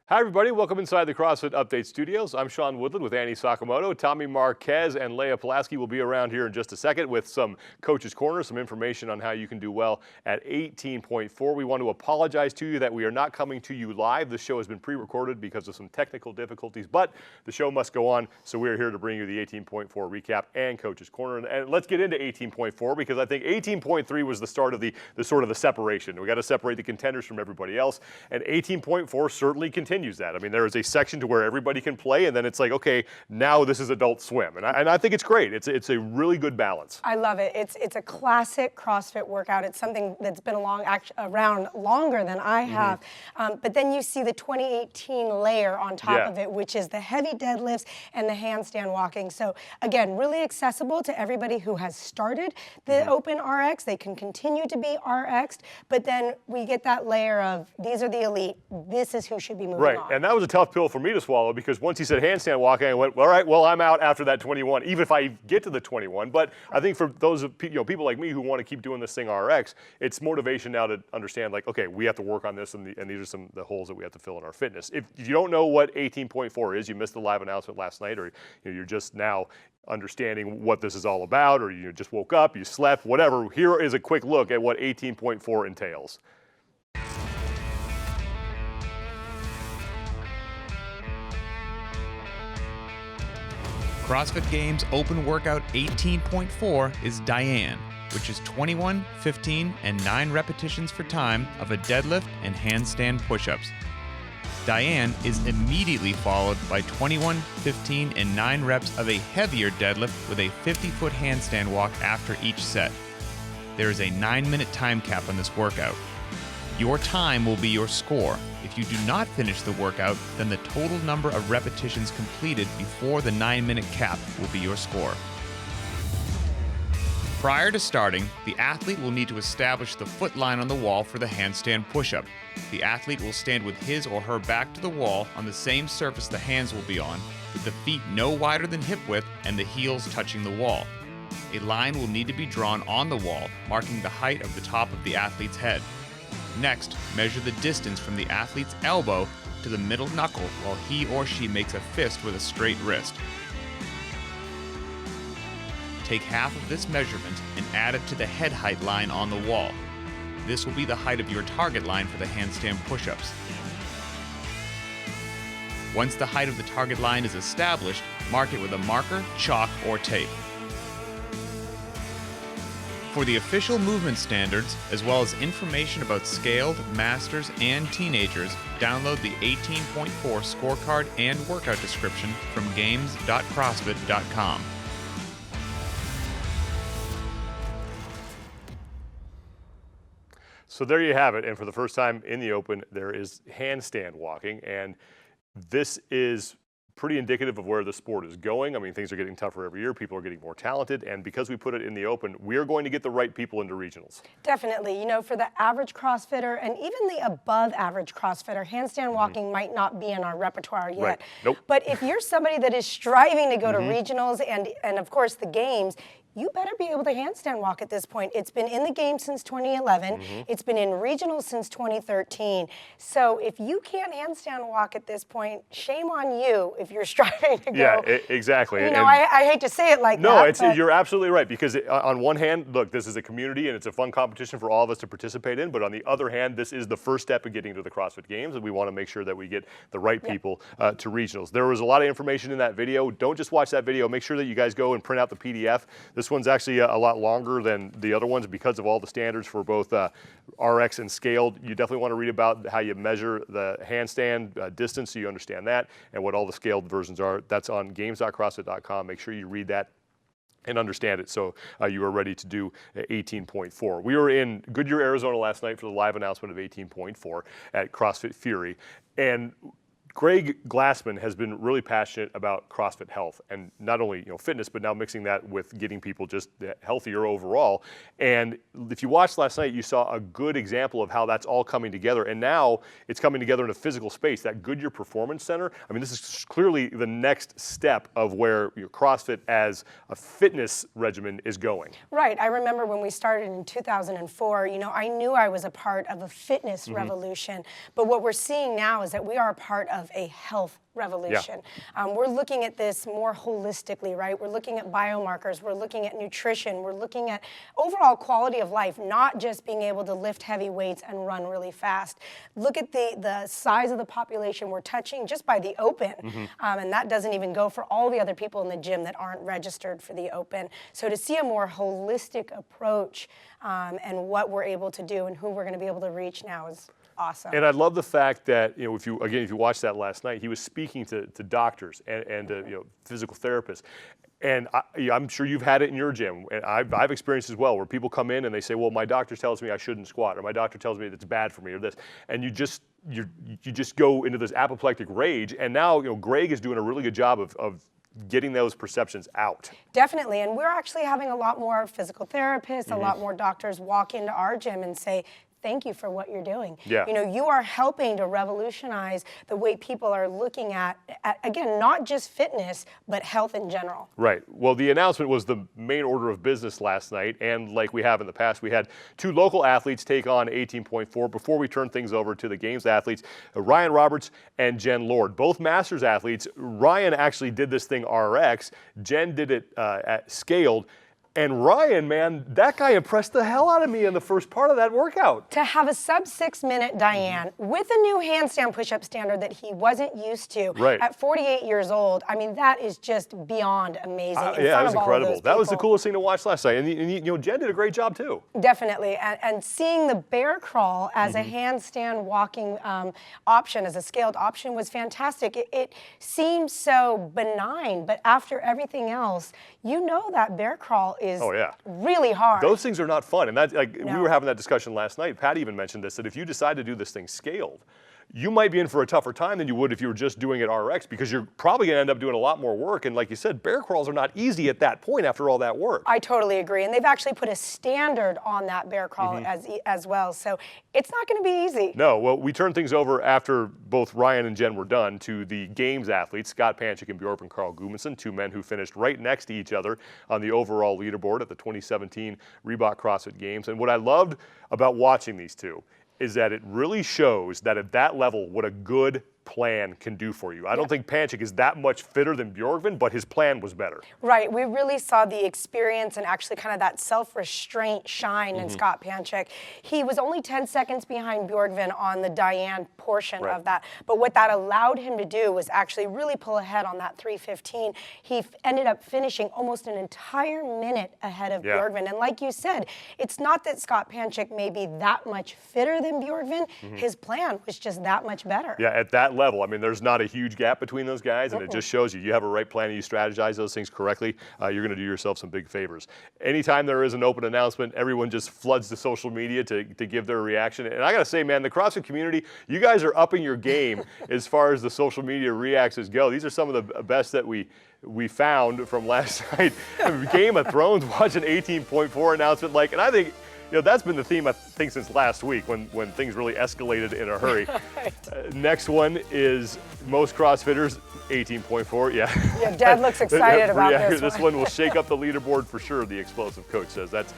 Hi everybody, welcome inside the CrossFit Update Studios. I'm Sean Woodland with Annie Sakamoto. Tommy Marquez and Leah Polaski will be around here in just a second with some Coach's Corner, some information on how you can do well at 18.4. We want to apologize to you that we are not coming to you live. The show has been pre-recorded because of some technical difficulties, but the show must go on, so we are here to bring you the 18.4 recap and Coach's Corner. And let's get into 18.4 because I think 18.3 was the start of the sort of the separation. We got to separate the contenders from everybody else, and 18.4 certainly continues that. I mean, there is a section to where everybody can play, and then it's like, okay, now this is Adult Swim, and I think it's great. It's a really good balance. I love it. It's a classic CrossFit workout. It's something that's been around longer than I have. But then you see the 2018 layer on top of it, which is the heavy deadlifts and the handstand walking. So again, really accessible to everybody who has started the Open RX. They can continue to be RX'd, but then we get that layer of these are the elite. This is who should be moving on. And that was a tough pill for me to swallow because once he said handstand walking, I went, all right, well, I'm out after that 21, even if I get to the 21. But I think for those people like me who want to keep doing this thing RX, it's motivation now to understand, like, okay, we have to work on this, and these are some of the holes that we have to fill in our fitness. If you don't know what 18.4 is, you missed the live announcement last night, or you're just now understanding what this is all about, or you just woke up, you slept, whatever. Here is a quick look at what 18.4 entails. CrossFit Games Open Workout 18.4 is Diane, which is 21, 15, and 9 repetitions for time of a deadlift and handstand push-ups. Diane is immediately followed by 21, 15, and 9 reps of a heavier deadlift with a 50-foot handstand walk after each set. There is a 9-minute time cap on this workout. Your time will be your score. If you do not finish the workout, then the total number of repetitions completed before the 9-minute cap will be your score. Prior to starting, the athlete will need to establish the foot line on the wall for the handstand push-up. The athlete will stand with his or her back to the wall on the same surface the hands will be on, with the feet no wider than hip width and the heels touching the wall. A line will need to be drawn on the wall, marking the height of the top of the athlete's head. Next, measure the distance from the athlete's elbow to the middle knuckle while he or she makes a fist with a straight wrist. Take half of this measurement and add it to the head height line on the wall. This will be the height of your target line for the handstand push-ups. Once the height of the target line is established, mark it with a marker, chalk, or tape. For the official movement standards, as well as information about scaled, masters, and teenagers, download the 18.4 scorecard and workout description from games.crossfit.com. So there you have it, and for the first time in the Open, there is handstand walking, and this is pretty indicative of where the sport is going. I mean, things are getting tougher every year. People are getting more talented. And because we put it in the Open, we are going to get the right people into regionals. Definitely. You know, for the average CrossFitter and even the above average CrossFitter, handstand walking might not be in our repertoire yet. Right. Nope. But if you're somebody that is striving to go to regionals and of course the games, you better be able to handstand walk at this point. It's been in the game since 2011. It's been in regionals since 2013. So if you can't handstand walk at this point, shame on you if you're striving to go. Yeah, exactly. You know, I hate to say it like that. No, you're absolutely right, because on one hand, look, this is a community and it's a fun competition for all of us to participate in, but on the other hand, this is the first step in getting to the CrossFit Games, and we want to make sure that we get the right people to regionals. There was a lot of information in that video. Don't just watch that video. Make sure that you guys go and print out the PDF. This one's actually a lot longer than the other ones because of all the standards for both RX and scaled. You definitely want to read about how you measure the handstand distance so you understand that and what all the scaled versions are. That's on games.crossfit.com. Make sure you read that and understand it so you are ready to do 18.4. We were in Goodyear, Arizona last night for the live announcement of 18.4 at CrossFit Fury. And Greg Glassman has been really passionate about CrossFit health, and not only fitness, but now mixing that with getting people just healthier overall. And if you watched last night, you saw a good example of how that's all coming together. And now it's coming together in a physical space. That Goodyear Performance Center. I mean, this is clearly the next step of where CrossFit as a fitness regimen is going. Right. I remember when we started in 2004. I knew I was a part of a fitness revolution, but what we're seeing now is that we are a part of a health revolution. Yeah. We're looking at this more holistically, right? We're looking at biomarkers, we're looking at nutrition, we're looking at overall quality of life, not just being able to lift heavy weights and run really fast. Look at the size of the population we're touching just by the open, and that doesn't even go for all the other people in the gym that aren't registered for the open. So to see a more holistic approach and what we're able to do and who we're going to be able to reach now is awesome. And I love the fact that if you watched that last night, he was speaking to doctors and physical therapists. And I'm sure you've had it in your gym, and I've experienced as well, where people come in and they say, well, my doctor tells me I shouldn't squat, or my doctor tells me it's bad for me, or this, and you just go into this apoplectic rage. And now Greg is doing a really good job of getting those perceptions out. Definitely, and we're actually having a lot more physical therapists, a lot more doctors walk into our gym and say, thank you for what you're doing. Yeah. You are helping to revolutionize the way people are looking at, again, not just fitness, but health in general. Right. Well, the announcement was the main order of business last night, and like we have in the past, we had two local athletes take on 18.4 before we turn things over to the Games athletes, Ryan Roberts and Jen Lord. Both Masters athletes. Ryan actually did this thing RX. Jen did it at scaled. And Ryan, man, that guy impressed the hell out of me in the first part of that workout. To have a sub-6-minute Diane with a new handstand push-up standard that he wasn't used to at 48 years old, I mean, that is just beyond amazing. Yeah, it was incredible. That was the coolest thing to watch last night. And Jen did a great job, too. Definitely. And seeing the bear crawl as a handstand walking option, as a scaled option, was fantastic. It seems so benign, but after everything else, that bear crawl is really hard. Those things are not fun. And we were having that discussion last night. Pat even mentioned this, that if you decide to do this thing scaled, you might be in for a tougher time than you would if you were just doing it RX, because you're probably going to end up doing a lot more work. And like you said, bear crawls are not easy at that point after all that work. I totally agree. And they've actually put a standard on that bear crawl as well. So it's not going to be easy. No. Well, we turned things over after both Ryan and Jen were done to the Games athletes, Scott Panchik and Bjorkman Carl Gudmundsson, two men who finished right next to each other on the overall leaderboard at the 2017 Reebok CrossFit Games. And what I loved about watching these two is that it really shows that at that level what a good plan can do for you. I don't think Panchik is that much fitter than Bjorkman, but his plan was better. Right. We really saw the experience and actually kind of that self-restraint shine in Scott Panchik. He was only 10 seconds behind Bjorkman on the Diane portion of that, but what that allowed him to do was actually really pull ahead on that 3:15. He ended up finishing almost an entire minute ahead of Bjorkman. And like you said, it's not that Scott Panchik may be that much fitter than Bjorkman. His plan was just that much better. Yeah, at that level, I mean, there's not a huge gap between those guys, and it just shows you have a right plan and you strategize those things correctly, you're going to do yourself some big favors. Anytime there is an open announcement, everyone just floods to social media to give their reaction. And I got to say, man, the CrossFit community, you guys are upping your game as far as the social media reactions go. These are some of the best that we found from last night. Game of Thrones, watching 18.4 announcement, and I think that's been the theme, I think, since last week when things really escalated in a hurry. Next one is most CrossFitters, 18.4. Yeah, Dad looks excited about this one. This one will shake up the leaderboard for sure, the explosive coach says. That's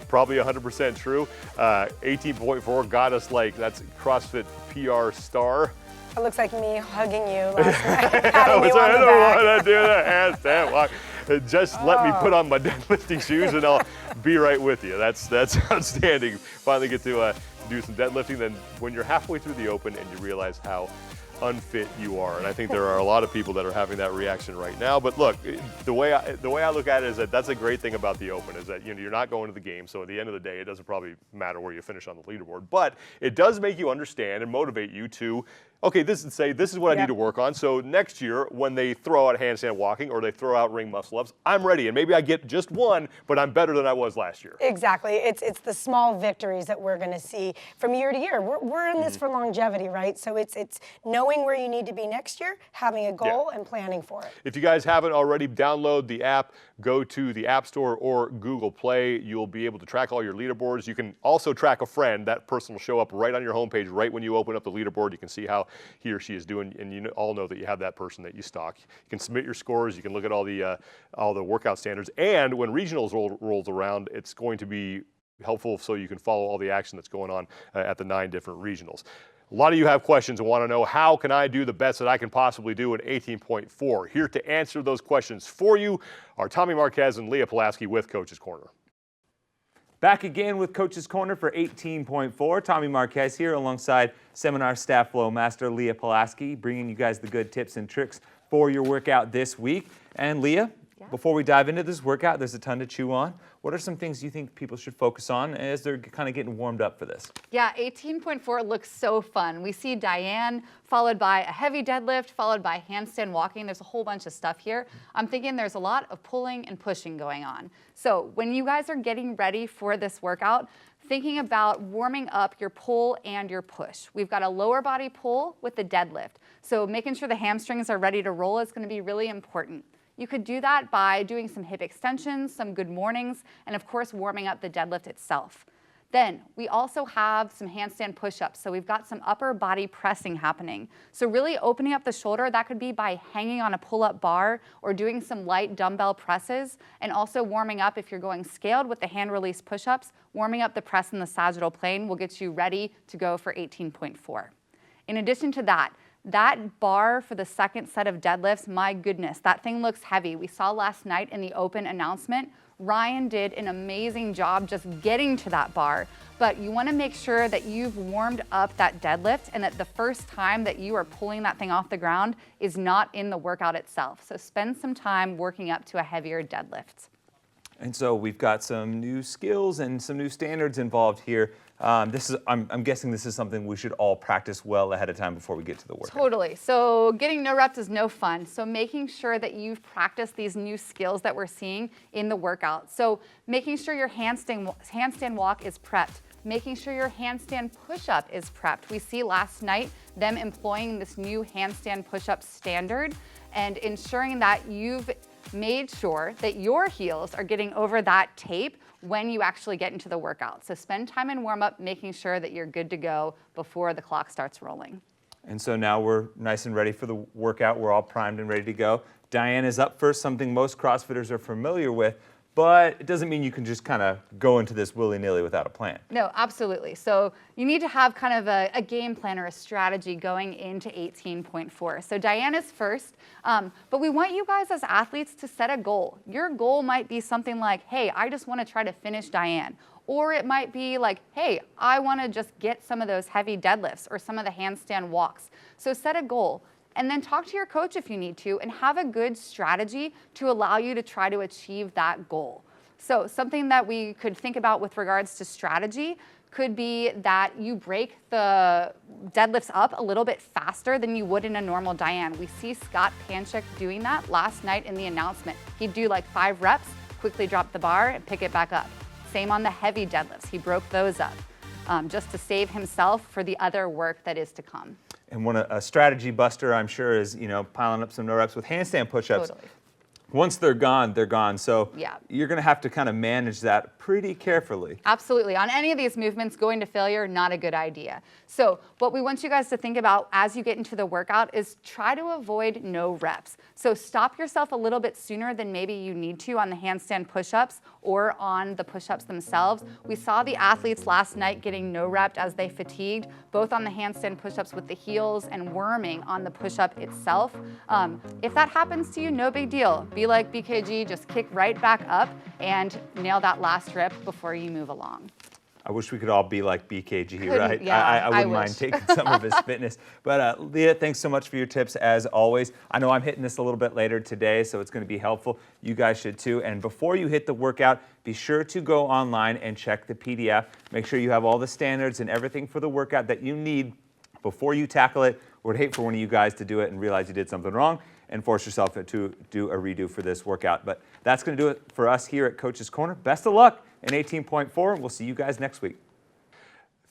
probably 100% true. 18.4 got us that's CrossFit PR star. It looks like me hugging you last night, I don't want to do the handstand walk. Just let me put on my deadlifting shoes and I'll be right with you. That's outstanding. Finally get to do some deadlifting. Then when you're halfway through the open and you realize how unfit you are. And I think there are a lot of people that are having that reaction right now. But look, the way I look at it is that's a great thing about the Open, is that you're not going to the game. So at the end of the day, it doesn't probably matter where you finish on the leaderboard. But it does make you understand and motivate you to, okay, this is what I need to work on. So next year, when they throw out handstand walking or they throw out ring muscle ups, I'm ready. And maybe I get just one, but I'm better than I was last year. Exactly. It's the small victories that we're going to see from year to year. We're in this for longevity, right? So it's knowing knowing where you need to be next year, having a goal and planning for it. If you guys haven't already, download the app, go to the App Store or Google Play. You'll be able to track all your leaderboards. You can also track a friend. That person will show up right on your homepage right when you open up the leaderboard. You can see how he or she is doing, and you all know that you have that person that you stalk. You can submit your scores. You can look at all the workout standards. And when regionals rolls around, it's going to be helpful so you can follow all the action that's going on at the 9 different regionals. A lot of you have questions and want to know, how can I do the best that I can possibly do in 18.4? Here to answer those questions for you are Tommy Marquez and Leah Polaski with Coach's Corner. Back again with Coach's Corner for 18.4. Tommy Marquez here alongside seminar staff flow master Leah Polaski, bringing you guys the good tips and tricks for your workout this week. And Leah, before we dive into this workout, there's a ton to chew on. What are some things you think people should focus on as they're kind of getting warmed up for this? Yeah, 18.4 looks so fun. We see Diane followed by a heavy deadlift, followed by handstand walking. There's a whole bunch of stuff here. I'm thinking there's a lot of pulling and pushing going on. So when you guys are getting ready for this workout, thinking about warming up your pull and your push. We've got a lower body pull with the deadlift. So making sure the hamstrings are ready to roll is going to be really important. You could do that by doing some hip extensions, some good mornings, and of course warming up the deadlift itself. Then we also have some handstand push-ups. So we've got some upper body pressing happening. So really opening up the shoulder, that could be by hanging on a pull-up bar or doing some light dumbbell presses, and also warming up if you're going scaled with the hand release push-ups, warming up the press in the sagittal plane will get you ready to go for 18.4. In addition to that, that bar for the second set of deadlifts, my goodness, that thing looks heavy. We saw last night in the open announcement, Ryan did an amazing job just getting to that bar, but you want to make sure that you've warmed up that deadlift and that the first time that you are pulling that thing off the ground is not in the workout itself. So spend some time working up to a heavier deadlift. And so we've got some new skills and some new standards involved here. I'm guessing this is something we should all practice well ahead of time before we get to the workout. Totally. So getting no reps is no fun. So making sure that you've practiced these new skills that we're seeing in the workout. So making sure your handstand walk is prepped. Making sure your handstand push-up is prepped. We see last night them employing this new handstand push-up standard and ensuring that you've made sure that your heels are getting over that tape when you actually get into the workout. So spend time in warm-up making sure that you're good to go before the clock starts rolling. And so now we're nice and ready for the workout. We're all primed and ready to go. Diane is up first, something most CrossFitters are familiar with, but it doesn't mean you can just kind of go into this willy-nilly without a plan. No, absolutely. So you need to have kind of a game plan or a strategy going into 18.4. So Diane is first, but we want you guys as athletes to set a goal. Your goal might be something like, hey, I just want to try to finish Diane. Or it might be like, hey, I want to just get some of those heavy deadlifts or some of the handstand walks. So set a goal. And then talk to your coach if you need to and have a good strategy to allow you to try to achieve that goal. So something that we could think about with regards to strategy could be that you break the deadlifts up a little bit faster than you would in a normal Diane. We see Scott Panchik doing that last night in the announcement. He'd do like 5 reps, quickly drop the bar and pick it back up. Same on the heavy deadlifts. He broke those up just to save himself for the other work that is to come. And a strategy buster, I'm sure, is piling up some no reps with handstand push-ups. Totally. Once they're gone, they're gone. So Yeah. you're going to have to kind of manage that pretty carefully. Absolutely. On any of these movements, going to failure, not a good idea. So what we want you guys to think about as you get into the workout is try to avoid no reps. So stop yourself a little bit sooner than maybe you need to on the handstand push-ups or on the push-ups themselves. We saw the athletes last night getting no rep as they fatigued, both on the handstand push-ups with the heels and worming on the push-up itself. If that happens to you, no big deal. Be like BKG, just kick right back up and nail that last rep before you move along. I wish we could all be like BKG, right? Yeah, I wouldn't wish. mind taking some of his fitness. But Leah, thanks so much for your tips as always. I know I'm hitting this a little bit later today, so it's going to be helpful. You guys should too. And before you hit the workout, be sure to go online and check the PDF. Make sure you have all the standards and everything for the workout that you need before you tackle it. Would hate for one of you guys to do it and realize you did something wrong and force yourself to do a redo for this workout. But that's going to do it for us here at Coach's Corner. Best of luck in 18.4. We'll see you guys next week.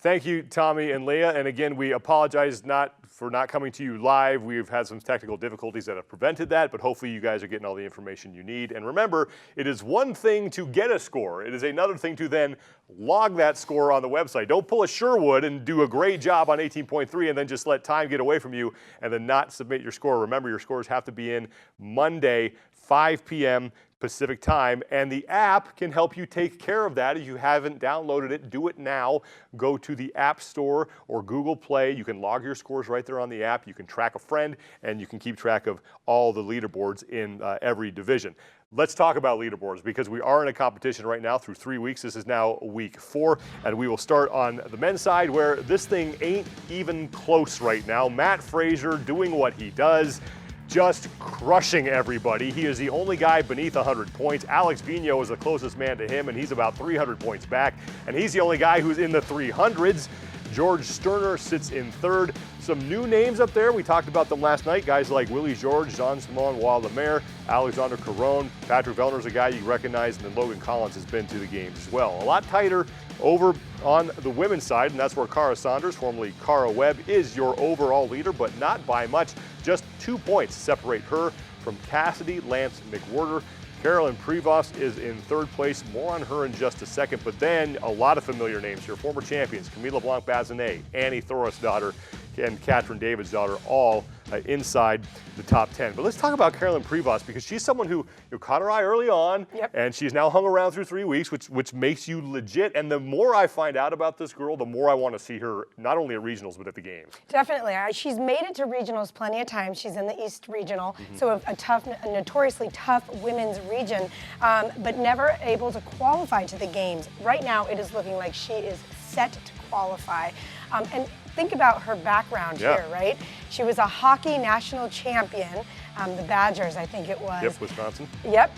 Thank you, Tommy and Leah. And again, we apologize for not coming to you live. We've had some technical difficulties that have prevented that, but hopefully you guys are getting all the information you need. And remember, it is one thing to get a score. It is another thing to then log that score on the website. Don't pull a Sherwood and do a great job on 18.3 and then just let time get away from you and then not submit your score. Remember, your scores have to be in Monday, 5 p.m. Pacific time, and the app can help you take care of that. If you haven't downloaded it, do it now. Go to the App Store or Google Play. You can log your scores right there on the app. You can track a friend, and you can keep track of all the leaderboards in every division. Let's talk about leaderboards because we are in a competition right now through 3 weeks. This is now week 4, and we will start on the men's side where this thing ain't even close right now. Matt Fraser doing what he does, just crushing everybody. He is the only guy beneath 100 points. Alex Vigneault is the closest man to him, and he's about 300 points back. And he's the only guy who's in the 300s. George Sterner sits in 3rd. Some new names up there. We talked about them last night. Guys like Willie George, Jean-Simon Wall-Lemaire, Alexander Caron, Patrick Vellner's a guy you recognize, and then Logan Collins has been to the games as well. A lot tighter over on the women's side, and that's where Cara Saunders, formerly Cara Webb, is your overall leader, but not by much. Just 2 points separate her from Cassidy Lance McWhorter. Carolyn Prevost is in 3rd place. More on her in just a second, but then a lot of familiar names here. Former champions, Camille LeBlanc-Bazinet, Annie Thorisdottir, and Catherine Davidsdottir, all inside the top 10. But let's talk about Carolyn Prevost because she's someone who caught her eye early on, and she's now hung around through 3 weeks, which makes you legit. And the more I find out about this girl, the more I want to see her not only at regionals but at the games. Definitely. She's made it to regionals plenty of times. She's in the East Regional, so a notoriously tough women's region, but never able to qualify to the games. Right now, it is looking like she is set to qualify. And think about her background here, right? She was a hockey national champion, the Badgers, I think it was. Yep, Wisconsin. Yep.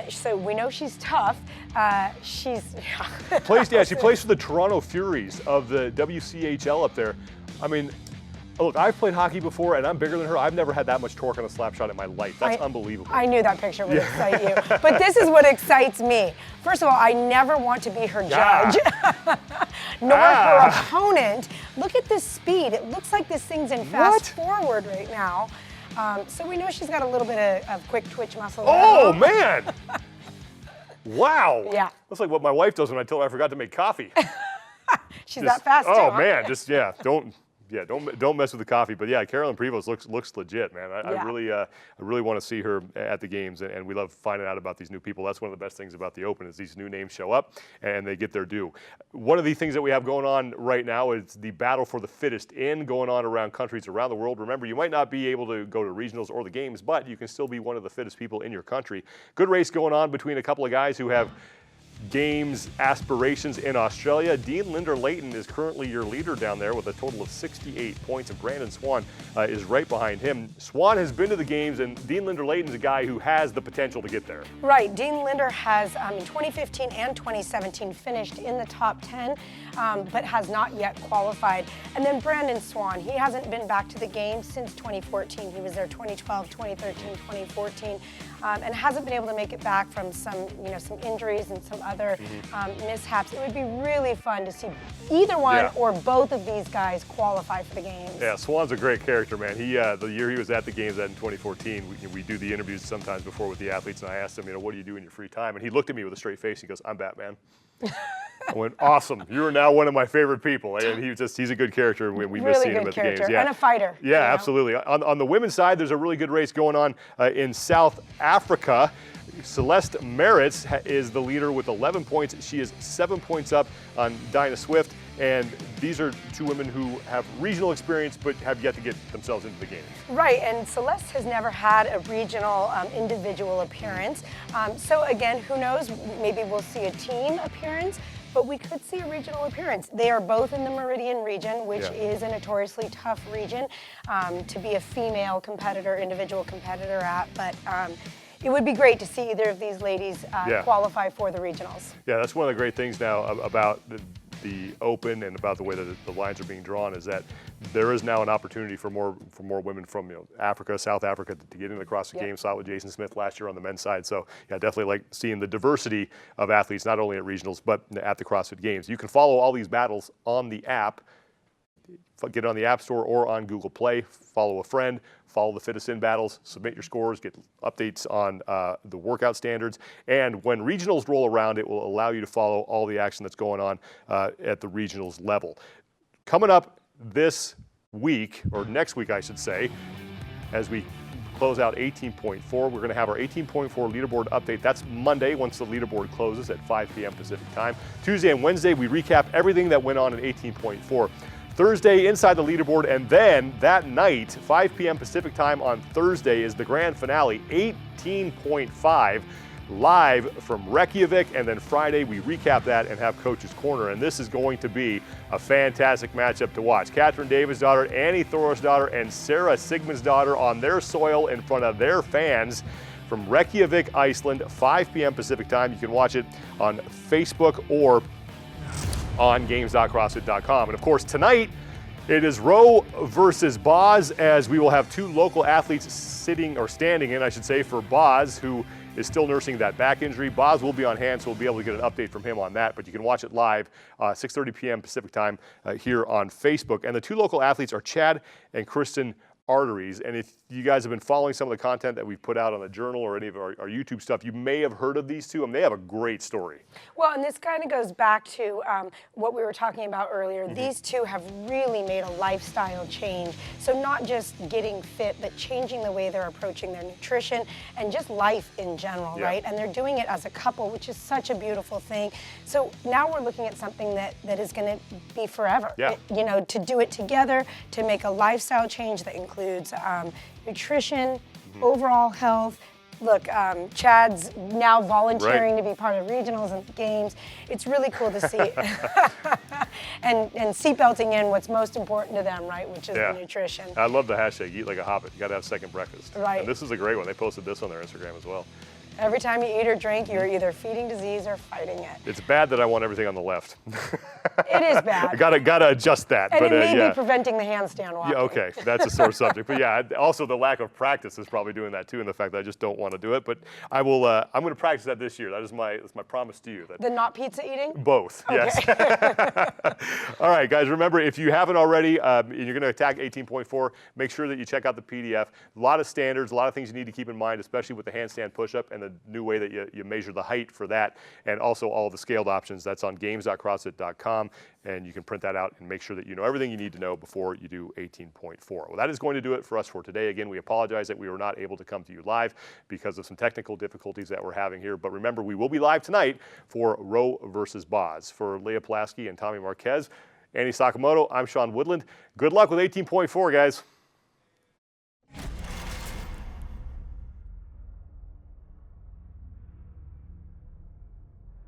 So we know she's tough. She plays for the Toronto Furies of the WCHL up there. I mean, look, I've played hockey before, and I'm bigger than her. I've never had that much torque on a slap shot in my life. That's unbelievable. I knew that picture would excite you. But this is what excites me. First of all, I never want to be her judge, nor her opponent. Look at this speed. It looks like this thing's in fast forward right now. So we know she's got a little bit of quick twitch muscle. Oh, man. Wow. Yeah. Looks like what my wife does when I tell her I forgot to make coffee. She's that fast, too. Oh, man. Don't mess with the coffee. But yeah, Carolyn Prevost looks legit, man. I really want to see her at the games, and we love finding out about these new people. That's one of the best things about the Open is these new names show up and they get their due. One of the things that we have going on right now is the battle for the fittest in going on around countries around the world. Remember, you might not be able to go to regionals or the games, but you can still be one of the fittest people in your country. Good race going on between a couple of guys who have games aspirations in Australia. Dean Linder-Layton is currently your leader down there with a total of 68 points, and Brandon Swan is right behind him. Swan has been to the games, and Dean Linder-Layton is a guy who has the potential to get there. Right. Dean Linder has, in 2015 and 2017, finished in the top 10, but has not yet qualified. And then Brandon Swan, he hasn't been back to the games since 2014. He was there 2012, 2013, 2014, and hasn't been able to make it back from some injuries and some other mishaps. It would be really fun to see either one or both of these guys qualify for the games. Yeah, Swan's a great character, man. He the year he was at the games in 2014, we do the interviews sometimes before with the athletes, and I asked him, what do you do in your free time? And he looked at me with a straight face. He goes, "I'm Batman." I went, "Awesome! You are now one of my favorite people." And he's a good character. We miss seeing him at the games. Yeah, and a fighter. Yeah, absolutely. On the women's side, there's a really good race going on in South Africa. Celeste Maritz is the leader with 11 points. She is 7 points up on Dinah Swift. And these are two women who have regional experience but have yet to get themselves into the game. Right, and Celeste has never had a regional individual appearance. So again, who knows, maybe we'll see a team appearance, but we could see a regional appearance. They are both in the Meridian region, which is a notoriously tough region to be a female competitor, individual competitor at, but it would be great to see either of these ladies qualify for the regionals. Yeah, that's one of the great things now about the Open and about the way that the lines are being drawn is that there is now an opportunity for more women from Africa, South Africa to get into the CrossFit Games. Saw it with Jason Smith last year on the men's side. So yeah, definitely like seeing the diversity of athletes, not only at regionals, but at the CrossFit Games. You can follow all these battles on the app. Get it on the App Store or on Google Play. Follow a friend, follow the Fittest In battles, submit your scores, get updates on the workout standards. And when regionals roll around, it will allow you to follow all the action that's going on at the regionals level. Coming up this week, or next week I should say, as we close out 18.4, we're going to have our 18.4 leaderboard update. That's Monday once the leaderboard closes at 5 p.m. Pacific time. Tuesday and Wednesday, we recap everything that went on in 18.4. Thursday, inside the leaderboard, and then that night, 5 p.m. Pacific time on Thursday, is the grand finale, 18.5, live from Reykjavik, and then Friday we recap that and have Coach's Corner, and this is going to be a fantastic matchup to watch. Catherine Davidsdottir, Annie Thorisdottir, and Sarah Sigmundsdottir on their soil in front of their fans from Reykjavik, Iceland, 5 p.m. Pacific time. You can watch it on Facebook or on games.crossfit.com. And of course, tonight it is row versus Boz, as we will have two local athletes standing in, I should say, for Boz, who is still nursing that back injury. Boz will be on hand, so we'll be able to get an update from him on that, but you can watch it live, 6:30 p.m. Pacific time here on Facebook. And the two local athletes are Chad and Kristen Arteries. And if you guys have been following some of the content that we've put out on the journal or any of our YouTube stuff, you may have heard of these two. I mean, they have a great story. Well, and this kind of goes back to what we were talking about earlier. These two have really made a lifestyle change. So not just getting fit, but changing the way they're approaching their nutrition and just life in general, right? And they're doing it as a couple, which is such a beautiful thing. So now we're looking at something that is going to be forever. You know, to do it together, to make a lifestyle change that includes nutrition, overall health. Look, Chad's now volunteering to be part of regionals and games. It's really cool to see. and seatbelting in what's most important to them, right, which is the nutrition. I love the hashtag, eat like a hobbit. You got to have second breakfast. Right. And this is a great one. They posted this on their Instagram as well. Every time you eat or drink, you're either feeding disease or fighting it. It's bad that I want everything on the left. It is bad. I gotta adjust that. And but, it may be preventing the handstand walking. Yeah, okay, that's a sore subject. But yeah, also the lack of practice is probably doing that too, and the fact that I just don't want to do it. But I will. I'm going to practice that this year. That's my promise to you. That The not pizza eating? both. Okay. Yes. All right, guys. Remember, if you haven't already, and you're going to attack 18.4, make sure that you check out the PDF. A lot of standards, a lot of things you need to keep in mind, especially with the handstand push-up and the new way that you measure the height for that, and also all the scaled options. That's on games.crossfit.com, and you can print that out and make sure that you know everything you need to know before you do 18.4. Well, that is going to do it for us for today. Again, we apologize that we were not able to come to you live because of some technical difficulties that we're having here. But remember, we will be live tonight for row versus Boz. For Leah Polaski and Tommy Marquez, Annie Sakamoto, I'm Sean Woodland. Good luck with 18.4, guys.